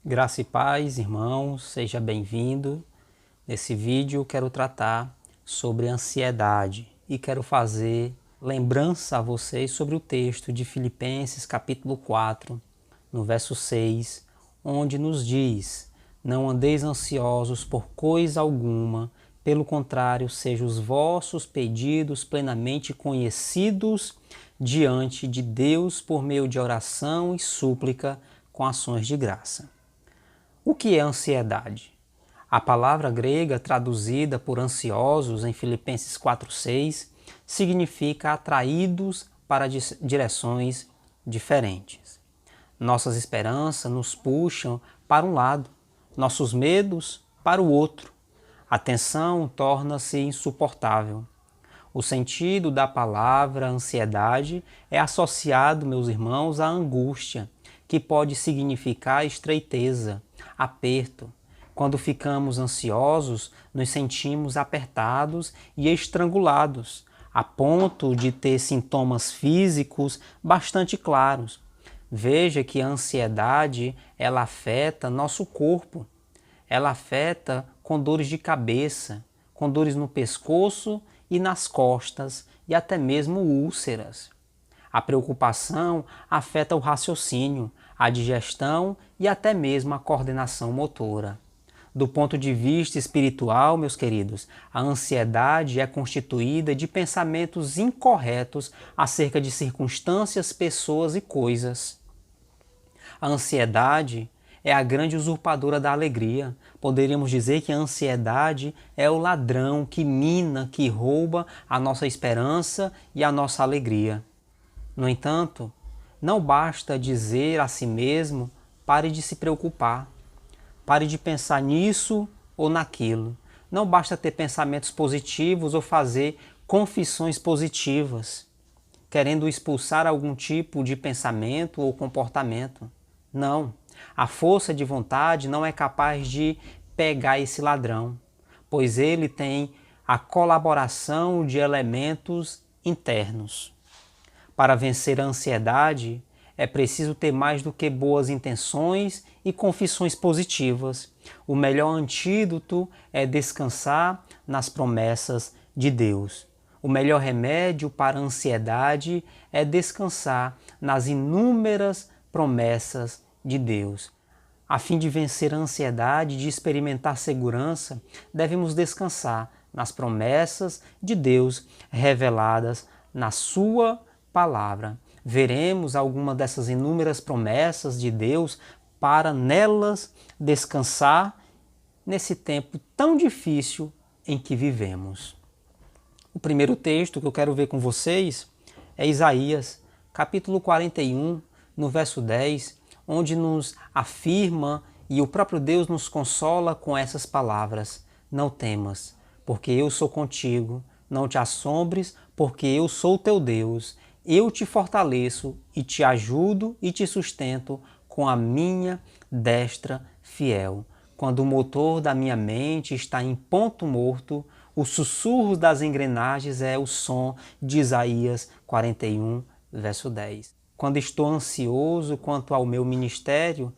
Graça e paz, irmãos, seja bem-vindo. Nesse vídeo quero tratar sobre ansiedade e quero fazer lembrança a vocês sobre o texto de Filipenses capítulo 4, no verso 6, onde nos diz: Não andeis ansiosos por coisa alguma, pelo contrário, sejam os vossos pedidos plenamente conhecidos diante de Deus por meio de oração e súplica com ações de graça. O que é ansiedade? A palavra grega traduzida por ansiosos em Filipenses 4,6 significa atraídos para direções diferentes. Nossas esperanças nos puxam para um lado, nossos medos para o outro. A tensão torna-se insuportável. O sentido da palavra ansiedade é associado, meus irmãos, à angústia, que pode significar estreiteza, aperto. Quando ficamos ansiosos, nos sentimos apertados e estrangulados, a ponto de ter sintomas físicos bastante claros. Veja que a ansiedade, ela afeta nosso corpo. Ela afeta com dores de cabeça, com dores no pescoço e nas costas e até mesmo úlceras. A preocupação afeta o raciocínio, a digestão e até mesmo a coordenação motora. Do ponto de vista espiritual, meus queridos, a ansiedade é constituída de pensamentos incorretos acerca de circunstâncias, pessoas e coisas. A ansiedade é a grande usurpadora da alegria. Poderíamos dizer que a ansiedade é o ladrão que mina, que rouba a nossa esperança e a nossa alegria. No entanto, não basta dizer a si mesmo: pare de se preocupar, pare de pensar nisso ou naquilo. Não basta ter pensamentos positivos ou fazer confissões positivas, querendo expulsar algum tipo de pensamento ou comportamento. Não, a força de vontade não é capaz de pegar esse ladrão, pois ele tem a colaboração de elementos internos. Para vencer a ansiedade, é preciso ter mais do que boas intenções e confissões positivas. O melhor antídoto é descansar nas promessas de Deus. O melhor remédio para a ansiedade é descansar nas inúmeras promessas de Deus. A fim de vencer a ansiedade, de experimentar segurança, devemos descansar nas promessas de Deus reveladas na sua palavra. Veremos alguma dessas inúmeras promessas de Deus para nelas descansar nesse tempo tão difícil em que vivemos. O primeiro texto que eu quero ver com vocês é Isaías, capítulo 41, no verso 10, onde nos afirma e o próprio Deus nos consola com essas palavras: Não temas, porque eu sou contigo, não te assombres, porque eu sou teu Deus. Eu te fortaleço e te ajudo e te sustento com a minha destra fiel. Quando o motor da minha mente está em ponto morto, o sussurro das engrenagens é o som de Isaías 41, verso 10. Quando estou ansioso quanto ao meu ministério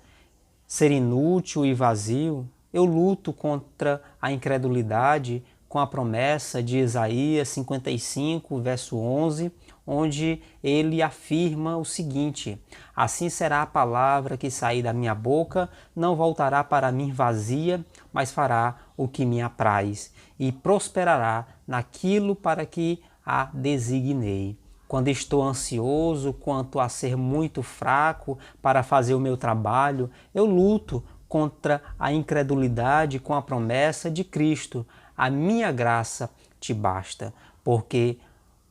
ser inútil e vazio, eu luto contra a incredulidade com a promessa de Isaías 55, verso 11, onde ele afirma o seguinte: Assim será a palavra que sair da minha boca, não voltará para mim vazia, mas fará o que me apraz, e prosperará naquilo para que a designei. Quando estou ansioso quanto a ser muito fraco para fazer o meu trabalho, eu luto contra a incredulidade com a promessa de Cristo: a minha graça te basta, porque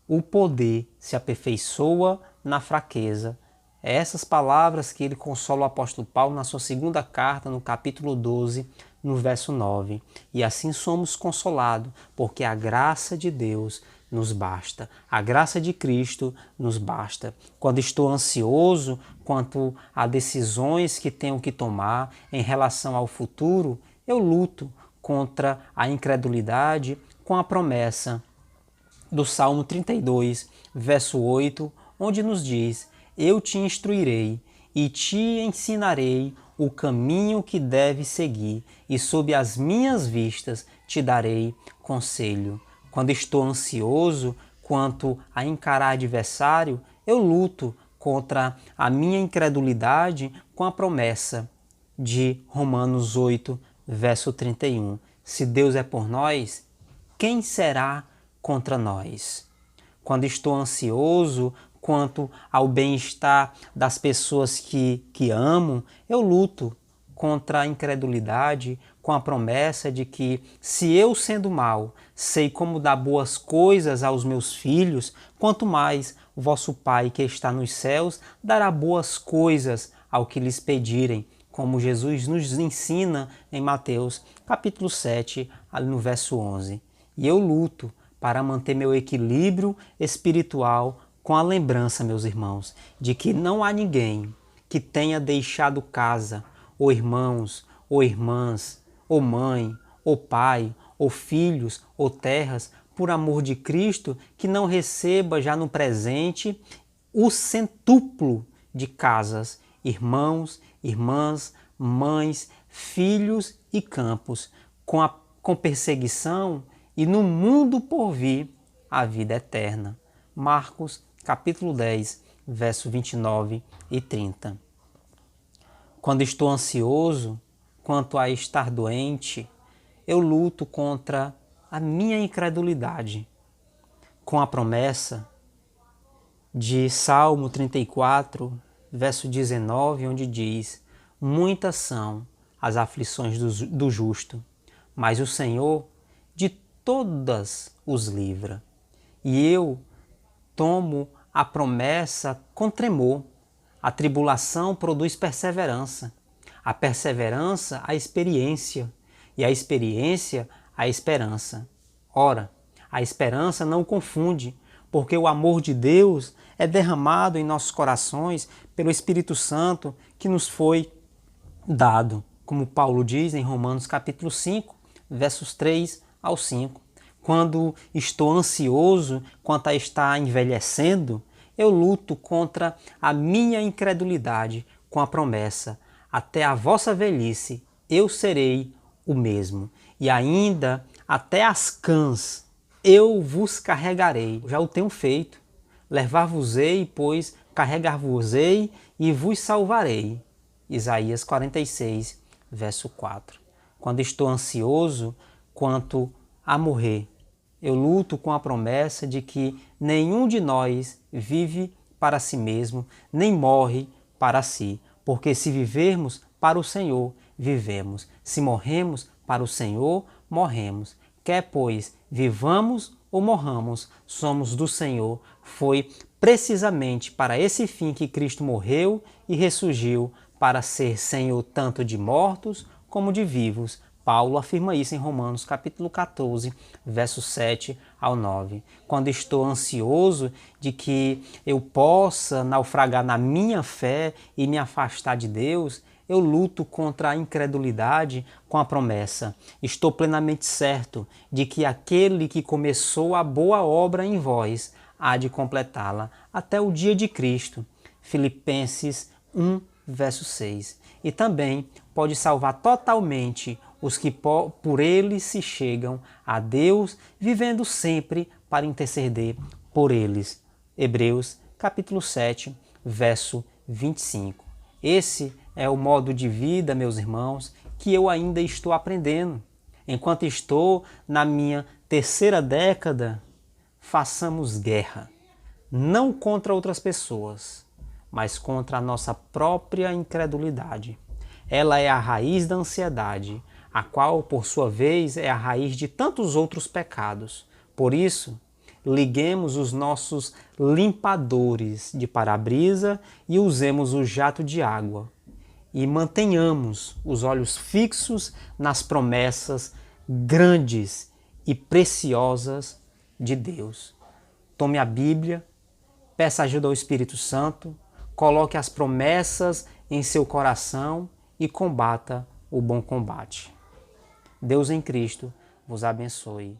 o poder se aperfeiçoa na fraqueza. É essas palavras que ele consola o apóstolo Paulo na sua segunda carta, no capítulo 12, no verso 9. E assim somos consolados, porque a graça de Deus nos basta. A graça de Cristo nos basta. Quando estou ansioso quanto a decisões que tenho que tomar em relação ao futuro, eu luto contra a incredulidade com a promessa do Salmo 32, verso 8, onde nos diz: Eu te instruirei e te ensinarei o caminho que deves seguir, e sob as minhas vistas te darei conselho. Quando estou ansioso quanto a encarar adversário, eu luto contra a minha incredulidade com a promessa de Romanos 8, verso 31. Se Deus é por nós, quem será contra nós? Quando estou ansioso quanto ao bem-estar das pessoas que amo, eu luto contra a incredulidade com a promessa de que, se eu, sendo mal, sei como dar boas coisas aos meus filhos, quanto mais vosso Pai que está nos céus dará boas coisas ao que lhes pedirem, como Jesus nos ensina em Mateus capítulo 7, no verso 11. E eu luto para manter meu equilíbrio espiritual com a lembrança, meus irmãos, de que não há ninguém que tenha deixado casa, ou irmãos, ou irmãs, ou mãe, ou pai, ou filhos, ou terras, por amor de Cristo, que não receba já no presente o centúplo de casas, irmãos, irmãs, mães, filhos e campos, com perseguição e no mundo por vir a vida eterna. Marcos capítulo 10, verso 29 e 30. Quando estou ansioso quanto a estar doente, eu luto contra a minha incredulidade, com a promessa de Salmo 34, verso 19, onde diz: muitas são as aflições do justo, mas o Senhor de todas os livra. E eu tomo a promessa com tremor. A tribulação produz perseverança, a perseverança a experiência, e a experiência a esperança. Ora, a esperança não confunde, porque o amor de Deus é derramado em nossos corações pelo Espírito Santo que nos foi dado, como Paulo diz em Romanos capítulo 5, versos 3 ao 5. Quando estou ansioso quanto a estar envelhecendo, eu luto contra a minha incredulidade com a promessa: até a vossa velhice eu serei o mesmo, e ainda até as cãs eu vos carregarei. Já o tenho feito. Levar-vos-ei, pois carregar-vos-ei e vos salvarei. Isaías 46, verso 4. Quando estou ansioso quanto a morrer, eu luto com a promessa de que nenhum de nós vive para si mesmo, nem morre para si. Porque se vivermos para o Senhor, vivemos. Se morremos para o Senhor, morremos. Quer, pois, vivamos ou morramos, somos do Senhor. Foi precisamente para esse fim que Cristo morreu e ressurgiu, para ser Senhor tanto de mortos como de vivos. Paulo afirma isso em Romanos capítulo 14, versos 7 ao 9. Quando estou ansioso de que eu possa naufragar na minha fé e me afastar de Deus, eu luto contra a incredulidade com a promessa: estou plenamente certo de que aquele que começou a boa obra em vós há de completá-la até o dia de Cristo. Filipenses 1, verso 6. E também pode salvar totalmente os que por ele se chegam a Deus, vivendo sempre para interceder por eles. Hebreus capítulo 7, verso 25. Esse é o modo de vida, meus irmãos, que eu ainda estou aprendendo. Enquanto estou na minha terceira década, façamos guerra, não contra outras pessoas, mas contra a nossa própria incredulidade. Ela é a raiz da ansiedade, a qual, por sua vez, é a raiz de tantos outros pecados. Por isso, liguemos os nossos limpadores de para-brisa e usemos o jato de água. E mantenhamos os olhos fixos nas promessas grandes e preciosas de Deus. Tome a Bíblia, peça ajuda ao Espírito Santo, coloque as promessas em seu coração e combata o bom combate. Deus em Cristo vos abençoe.